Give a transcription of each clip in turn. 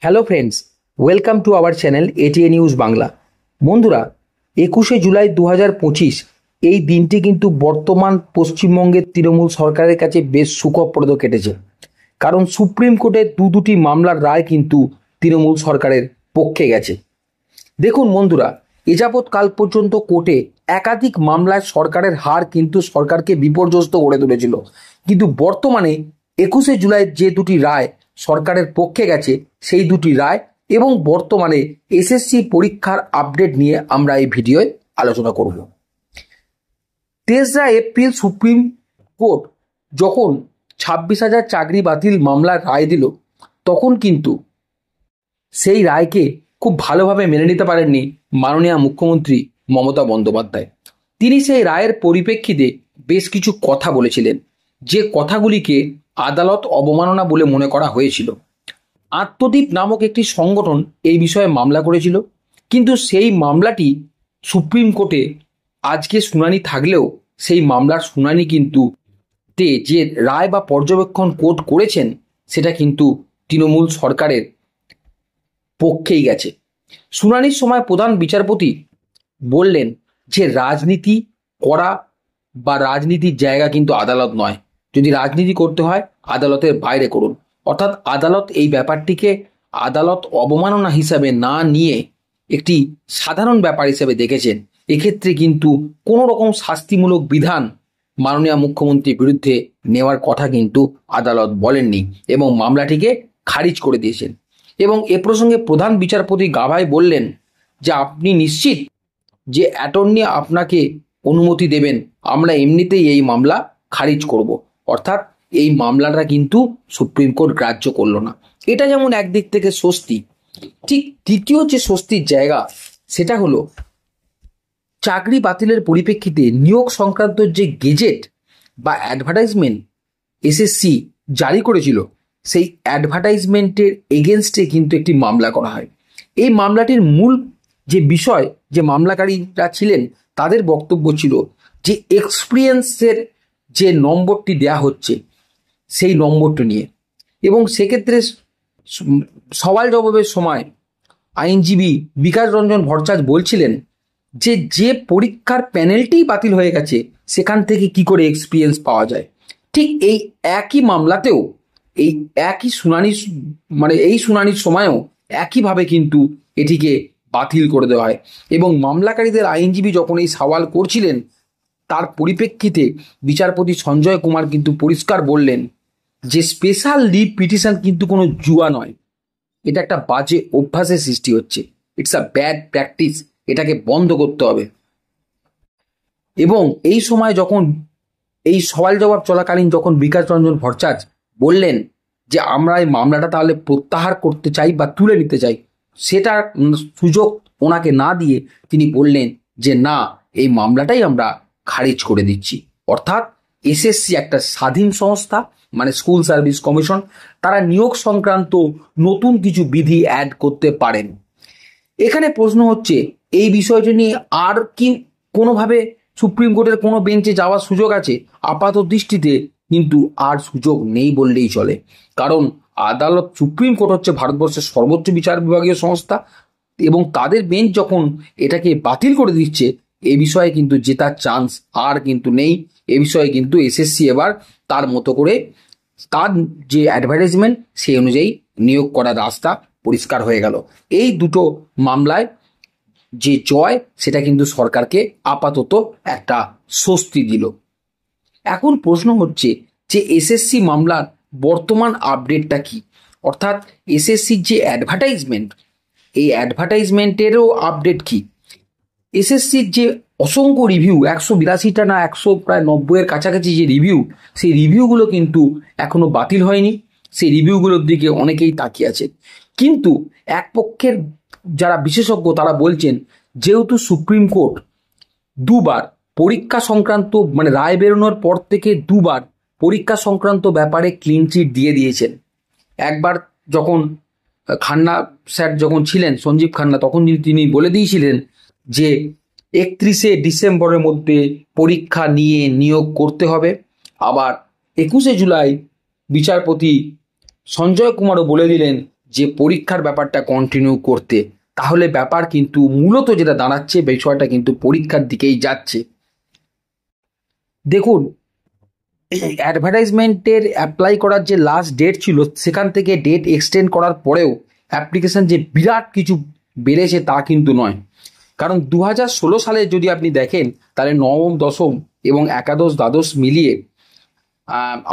Hello friends, welcome to our channel ATA news Bangla. বন্ধুরা, 21শে জুলাই 2025 এই দিনটি কিন্তু বর্তমান পশ্চিমবঙ্গের তৃণমূল সরকারের কাছে বেশ সুখপ্রদ কেটেছে। কারণ সুপ্রিম কোর্টের দুটি মামলার রায় কিন্তু তৃণমূল সরকারের পক্ষে গেছে। দেখুন বন্ধুরা, এ যাবৎ কাল পর্যন্ত কোর্টে একাধিক মামলায় সরকারের হার কিন্তু সরকারকে বিপর্যস্ত করে তুলেছিল, কিন্তু বর্তমানে 21শে জুলাই যে দুটি রায় সরকারের পক্ষে গেছে সেই দুটি রায় এবং বর্তমানে এসএসসি পরীক্ষার আপডেট নিয়ে আমরা এই ভিডিওয় আলোচনা করব। 23 এপ্রিল সুপ্রিম কোর্ট যখন 26,000 চাকরি বাতিল মামলার রায় দিল, তখন কিন্তু সেই রায়কে খুব ভালোভাবে মেনে নিতে পারেননি মাননীয় মুখ্যমন্ত্রী মমতা বন্দ্যোপাধ্যায়। তিনি সেই রায়ের পরিপ্রেক্ষিতে বেশ কিছু কথা বলেছিলেন, যে কথাগুলিকে আদালত অবমাননা বলে মনে করা হয়েছিল। আত্মদ্বীপ নামক একটি সংগঠন এই বিষয়ে মামলা করেছিল, কিন্তু সেই মামলাটি সুপ্রিম কোর্টে আজকে শুনানি থাকলেও সেই মামলার শুনানি কিন্তু যে রায় বা পর্যবেক্ষণ কোর্ট করেছেন সেটা কিন্তু তৃণমূল সরকারের পক্ষেই গেছে। শুনানির সময় প্রধান বিচারপতি বললেন যে রাজনীতি করা বা রাজনীতির জায়গা কিন্তু আদালত নয়, যদি রাজনীতি করতে হয় আদালতের বাইরে করুন। অর্থাৎ আদালত এই ব্যাপারটিকে আদালত অবমাননা হিসাবে না নিয়ে একটি সাধারণ ব্যাপার হিসেবে দেখেছেন। এক্ষেত্রে কিন্তু কোনো রকম শাস্তিমূলক বিধান মাননীয় মুখ্যমন্ত্রীর বিরুদ্ধে নেওয়ার কথা কিন্তু আদালত বলেননি এবং মামলাটিকে খারিজ করে দিয়েছেন। এবং এ প্রসঙ্গে প্রধান বিচারপতি গাভাই বললেন যে আপনি নিশ্চিত যে অ্যাটর্নি আপনাকে অনুমতি দেবেন, আমরা এমনিতেই এই মামলা খারিজ করব। অর্থাৎ এই মামলাটা কিন্তু সুপ্রিম কোর্ট গ্রাহ্য করলো না। এটা যেমন একদিক থেকে স্বস্তি, ঠিক দ্বিতীয় যে স্বস্তির জায়গা সেটা হলো চাকরি বাতিলের পরিপ্রেক্ষিতে নিয়োগ সংক্রান্ত যে গেজেট বা অ্যাডভার্টাইজমেন্ট এসএসসি জারি করেছিল, সেই অ্যাডভার্টাইজমেন্টের এগেনস্টে কিন্তু একটি মামলা করা হয়। এই মামলাটির মূল যে বিষয়, যে মামলাকারীরা ছিলেন তাদের বক্তব্য ছিল যে এক্সপিরিয়েন্সের যে নম্বরটি দেয়া হচ্ছে সেই নম্বরটি নিয়ে। এবং সেক্ষেত্রে সওয়াল জবাবের সময় আইনজীবী বিকাশ রঞ্জন ভট্টাচার্য বলছিলেন যে পরীক্ষার প্যানেলটিই বাতিল হয়ে গেছে সেখান থেকে কি করে এক্সপিরিয়েন্স পাওয়া যায়। ঠিক এই একই মামলাতেও এই একই শুনানি এই শুনানির সময়ও একইভাবে কিন্তু এটিকে বাতিল করে দেওয়া হয়। এবং মামলাকারীদের আইনজীবী যখন এই সওয়াল করছিলেন তার পরিপ্রেক্ষিতে বিচারপতি সঞ্জয় কুমার কিন্তু পরিষ্কার বললেন যে স্পেশাল লিভ পিটিশন কিন্তু কোনো জুয়া নয়, এটা একটা বাজে অভ্যাসের সৃষ্টি হচ্ছে, ইটস আ ব্যাড প্র্যাকটিস, এটাকে বন্ধ করতে হবে। এবং এই সময় যখন এই সওয়াল জবাব চলাকালীন যখন বিকাশ রঞ্জন ভট্টাচার্য বললেন যে আমরা এই মামলাটা তাহলে প্রত্যাহার করতে চাই বা তুলে নিতে চাই, সেটার সুযোগ ওনাকে না দিয়ে তিনি বললেন যে না, এই মামলাটাই আমরা খারিজ করে দিচ্ছি। অর্থাৎ এসএসসি একটা স্বাধীন সংস্থা, স্কুল সার্ভিস কমিশন, তারা নিয়োগ সংক্রান্ত নতুন কিছু বিধি অ্যাড করতে পারেন। এখানে প্রশ্ন হচ্ছে এই বিষয়টি নিয়ে আর কি কোনোভাবে সুপ্রিম কোর্টের কোনো বেঞ্চে যাওয়ার সুযোগ আছে? আপাত দৃষ্টিতে কিন্তু আর সুযোগ নেই বললেই চলে। কারণ আদালত, সুপ্রিম কোর্ট হচ্ছে ভারতবর্ষের সর্বোচ্চ বিচার বিভাগীয় সংস্থা এবং তাদের বেঞ্চ যখন এটাকে বাতিল করে দিচ্ছে, এ বিষয়ে কিন্তু জেতার চান্স আর কিন্তু নেই। এ বিষয়ে কিন্তু এসএসসি এবার তার মতো করে তার যে অ্যাডভার্টাইজমেন্ট সেই অনুযায়ী নিয়োগ করার রাস্তা পরিষ্কার হয়ে গেল। এই দুটো মামলায় যে জয় সেটা কিন্তু সরকারকে আপাতত একটা স্বস্তি দিল। এখন প্রশ্ন হচ্ছে যে এসএসসি মামলার বর্তমান আপডেটটা কি? অর্থাৎ এসএসসির যে অ্যাডভার্টাইজমেন্ট, এই অ্যাডভার্টাইজমেন্টেরও আপডেট কি? এসএসসির যে অসংখ্য রিভিউ, 182টা না 190-এর কাছাকাছি যে রিভিউ, সেই রিভিউগুলো কিন্তু এখনো বাতিল হয়নি। সেই রিভিউগুলোর দিকে অনেকেই তাকিয়ে আছে। কিন্তু এক পক্ষের যারা বিশেষজ্ঞ তারা বলছেন যেহেতু সুপ্রিম কোর্ট দুবার পরীক্ষা সংক্রান্ত রায় বেরোনোর পর থেকে দুবার পরীক্ষা সংক্রান্ত ব্যাপারে ক্লিন চিট দিয়ে দিয়েছেন। একবার যখন খান্না স্যার যখন ছিলেন, সঞ্জীব খান্না, তখন তিনি বলে দিয়েছিলেন যে 31শে ডিসেম্বরের মধ্যে পরীক্ষা নিয়ে নিয়োগ করতে হবে। আবার 21শে জুলাই বিচারপতি সঞ্জয় কুমারও বলে দিলেন যে পরীক্ষার ব্যাপারটা কন্টিনিউ করতে, তাহলে ব্যাপার কিন্তু মূলত যেটা দাঁড়াচ্ছে বিষয়টা কিন্তু পরীক্ষার দিকেই যাচ্ছে। দেখুন, অ্যাডভার্টাইজমেন্টের অ্যাপ্লাই করার যে লাস্ট ডেট ছিল সেখান থেকে ডেট এক্সটেন্ড করার পরেও অ্যাপ্লিকেশন যে বিরাট কিছু বেড়েছে তা কিন্তু নয়। কারণ 2016 সালে যদি আপনি দেখেন তাহলে নবম, দশম এবং একাদশ, দ্বাদশ মিলিয়ে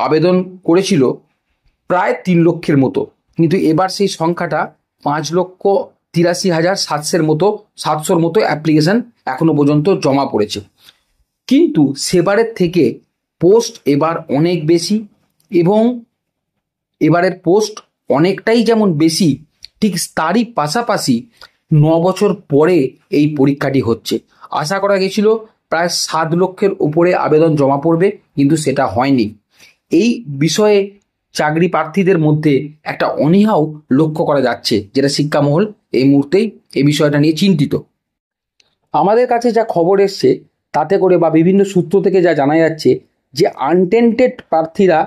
আবেদন করেছিল প্রায় 3 লক্ষের মতো, কিন্তু এবার সেই সংখ্যাটা 5,83,700 মতো 700 মতো অ্যাপ্লিকেশন এখনো পর্যন্ত জমা পড়েছে। কিন্তু সেবারের থেকে পোস্ট এবার অনেক বেশি, এবং এবারের পোস্ট অনেকটাই যেমন বেশি, ঠিক তারই পাশাপাশি 9 বছর পরে এই পরীক্ষাটি হচ্ছে। আশা করা গেছিল প্রায় 7 লক্ষের উপরে আবেদন জমা পড়বে, কিন্তু সেটা হয়নি। এই বিষয়ে চাকরি প্রার্থীদের মধ্যে একটা অনীহাও লক্ষ্য করা যাচ্ছে, যেটা শিক্ষামহল এই মুহূর্তেই এই বিষয়টা নিয়ে চিন্তিত। আমাদের কাছে যা খবর এসছে তাতে করে বা বিভিন্ন সূত্র থেকে যা জানা যাচ্ছে যে আনটেন্টেড প্রার্থীরা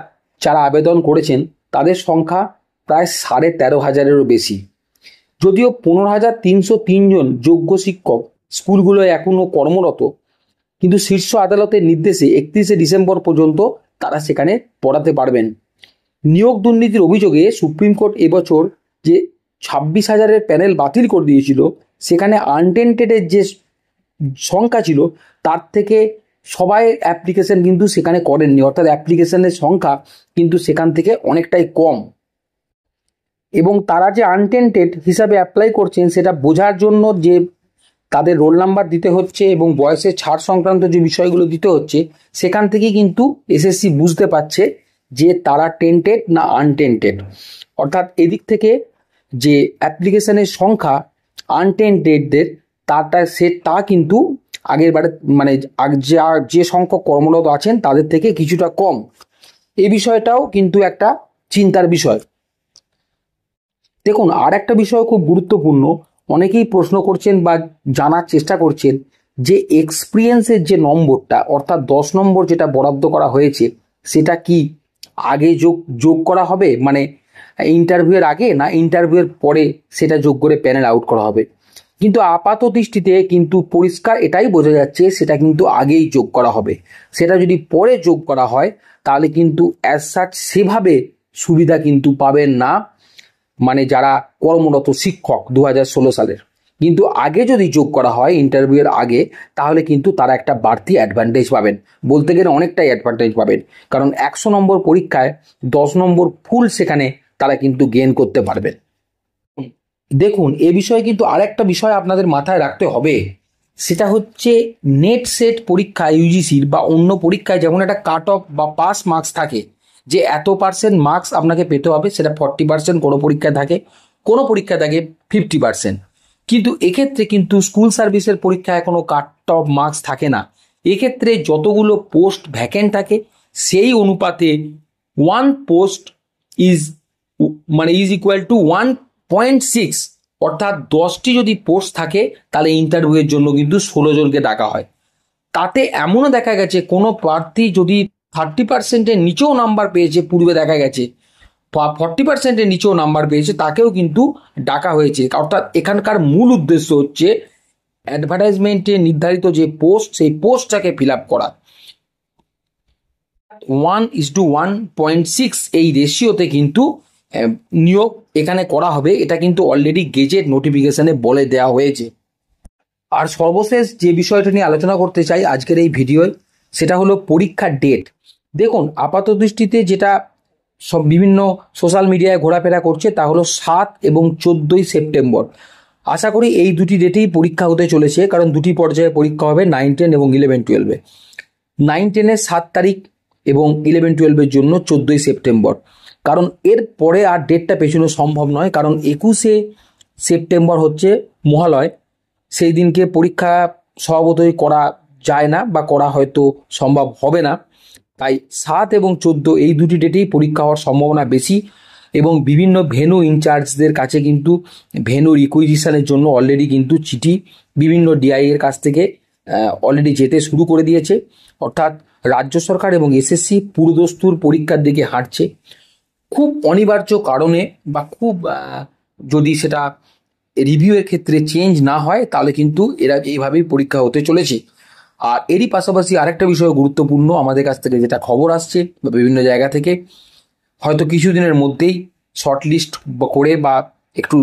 যারা আবেদন করেছেন তাদের সংখ্যা প্রায় 13,500-এরও বেশি। যদিও 15,303 জন যোগ্য শিক্ষক স্কুলগুলোয় এখনও কর্মরত, কিন্তু শীর্ষ আদালতের নির্দেশে 31শে ডিসেম্বর পর্যন্ত তারা সেখানে পড়াতে পারবেন। নিয়োগ দুর্নীতির অভিযোগে সুপ্রিম কোর্ট এবছর যে 26,000-এর প্যানেল বাতিল করে দিয়েছিল, সেখানে আনটেন্টেডের যে সংখ্যা ছিল তার থেকে সবাই অ্যাপ্লিকেশন কিন্তু সেখানে করেননি, অর্থাৎ অ্যাপ্লিকেশনের সংখ্যা কিন্তু সেখান থেকে অনেকটাই কম। এবং তারা যে আনটেন্টেড হিসাবে অ্যাপ্লাই করছেন সেটা বোঝার জন্য যে তাদের রোল নাম্বার দিতে হচ্ছে এবং বয়সের ছাড় সংক্রান্ত যে বিষয়গুলো দিতে হচ্ছে, সেখান থেকে কিন্তু এসএসসি বুঝতে পারছে যে তারা টেন্টেড না আনটেন্টেড। অর্থাৎ এদিক থেকে যে অ্যাপ্লিকেশনের সংখ্যা আনটেন্টেডদের তা কিন্তু আগের বারে মানে যে সংখ্যক কর্মরত আছেন তাদের থেকে কিছুটা কম। এই বিষয়টাও কিন্তু একটা চিন্তার বিষয়। দেখুন, আর একটা বিষয় খুব গুরুত্বপূর্ণ, অনেকেই প্রশ্ন করছেন বা জানার চেষ্টা করছেন যে এক্সপিরিয়েন্সের যে নম্বরটা, অর্থাৎ 10 নম্বর যেটা বরাদ্দ করা হয়েছে, সেটা কি আগে যোগ করা হবে, মানে ইন্টারভিউয়ের আগে না ইন্টারভিউয়ের পরে সেটা যোগ করে প্যানেল আউট করা হবে। কিন্তু আপাত দৃষ্টিতে কিন্তু পরিষ্কার এটাই বোঝা যাচ্ছে সেটা কিন্তু আগেই যোগ করা হবে। সেটা যদি পরে যোগ করা হয় তাহলে কিন্তু অ্যাজ সাচ সেভাবে সুবিধা কিন্তু পাবেন না, মানে যারা কর্মরত শিক্ষক 2016 সালের। কিন্তু আগে যদি যোগ করা হয় ইন্টারভিউয়ের আগে, তাহলে কিন্তু তারা একটা বাড়তি অ্যাডভান্টেজ পাবেন, বলতে গেলে অনেকটাই অ্যাডভান্টেজ পাবেন। কারণ 100 নম্বর পরীক্ষায় 10 নম্বর ফুল সেখানে তারা কিন্তু গেইন করতে পারবেন। দেখুন, এ বিষয়ে কিন্তু আরেকটা বিষয় আপনাদের মাথায় রাখতে হবে, সেটা হচ্ছে নেট সেট পরীক্ষা ইউজিসির বা অন্য পরীক্ষায় যেমন একটা কাট অফ বা পাস মার্কস থাকে, যে এত % মার্কস আপনাকে পেতে হবে, সেটা 40% কোনো পরীক্ষায় থাকে, কোনো পরীক্ষায় থাকে 50%। কিন্তু এক্ষেত্রে কিন্তু স্কুল সার্ভিসের পরীক্ষায় কোনো কাট অফ মার্কস থাকে না। এক্ষেত্রে যতগুলো পোস্ট ভ্যাকেন্ট থাকে সেই অনুপাতে 1 পোস্ট ইজ ইকুয়াল টু 1.6, অর্থাৎ 10টি যদি পোস্ট থাকে তাহলে ইন্টারভিউয়ের জন্য কিন্তু 16 জনকে ডাকা হয়। তাতে এমনও দেখা গেছে কোনো প্রার্থী যদি 30%-এর নিচেও নাম্বার পেয়েছে, পূর্বে দেখা গেছে 40%-এর নিচেও নাম্বার পেয়েছে, তাকেও কিন্তু ডাকা হয়েছে। অর্থাৎ এখানকার মূল উদ্দেশ্য হচ্ছে অ্যাডভার্টাইজমেন্টে নির্ধারিত যে পোস্ট, সেই পোস্টটাকে ফিল আপ করা। 1:1.6 এই রেশিওতে কিন্তু নিয়োগ এখানে করা হবে, এটা কিন্তু অলরেডি গেজেট নোটিফিকেশনে বলে দেওয়া হয়েছে। আর সর্বশেষ যে বিষয়টা নিয়ে আলোচনা করতে চাই আজকের এই ভিডিওয়, সেটা হলো পরীক্ষার ডেট। দেখুন, আপাত দৃষ্টিতে যেটা সব বিভিন্ন সোশ্যাল মিডিয়ায় ঘোরাফেরা করছে তা হলো 7 এবং 14ই সেপ্টেম্বর। আশা করি এই দুটি ডেটেই পরীক্ষা হতে চলেছে, কারণ দুটি পর্যায়ে পরীক্ষা হবে 9, 10 এবং 11, 12-এ। 9, 10-এর 7 তারিখ এবং 11, 12-এর জন্য 14ই সেপ্টেম্বর। কারণ এর পরে আর ডেটটা পেছানো সম্ভব নয়, কারণ 21শে সেপ্টেম্বর হচ্ছে মহালয়, সেই দিনকে পরীক্ষা স্বভাবতই করা যায় না বা করা হয়তো সম্ভব হবে না। তাই 7 এবং 14 এই দুটি ডেটেই পরীক্ষা হওয়ার সম্ভাবনা বেশি। এবং বিভিন্ন ভেন্যু ইনচার্জদের কাছে কিন্তু ভেন্যু রিকুইজিশনের জন্য অলরেডি কিন্তু চিঠি বিভিন্ন ডিআই এর কাছ থেকে অলরেডি যেতে শুরু করে দিয়েছে। অর্থাৎ রাজ্য সরকার এবং এসএসসি পুরোদস্তুর পরীক্ষার দিকে হাঁটছে। খুব অনিবার্য কারণে বা খুব যদি সেটা রিভিউয়ের ক্ষেত্রে চেঞ্জ না হয় তাহলে কিন্তু এরা এইভাবেই পরীক্ষা হতে চলেছে। আর এরই পাশাপাশি আরেকটা বিষয় গুরুত্বপূর্ণ, আমাদের কাছ থেকে যেটা খবর আসছে বা বিভিন্ন জায়গা থেকে, হয়তো কিছুদিনের মধ্যেই শর্টলিস্ট করে বা একটু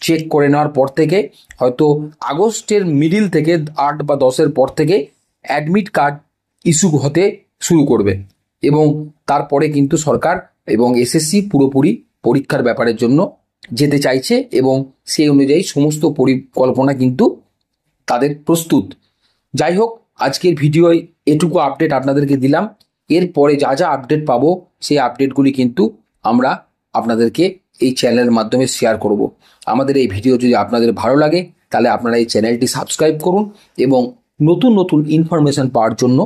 চেক করে নেওয়ার পর থেকে হয়তো আগস্টের মিডিল থেকে 8 বা 10-এর পর থেকে অ্যাডমিট কার্ড ইস্যু হতে শুরু করবে এবং তারপরে কিন্তু সরকার এবং এসএসসি পুরোপুরি পরীক্ষার ব্যাপারের জন্য যেতে চাইছে এবং সেই অনুযায়ী সমস্ত পরিকল্পনা কিন্তু তাদের প্রস্তুত। যাই হোক, আজকের ভিডিওয় এটুকু আপডেট আপনাদেরকে দিলাম। এরপরে যা যা আপডেট পাবো সেই আপডেটগুলি কিন্তু আমরা আপনাদেরকে এই চ্যানেলের মাধ্যমে শেয়ার করব। আমাদের এই ভিডিও যদি আপনাদের ভালো লাগে তাহলে আপনারা এই চ্যানেলটি সাবস্ক্রাইব করুন এবং নতুন নতুন ইনফরমেশন পাওয়ার জন্য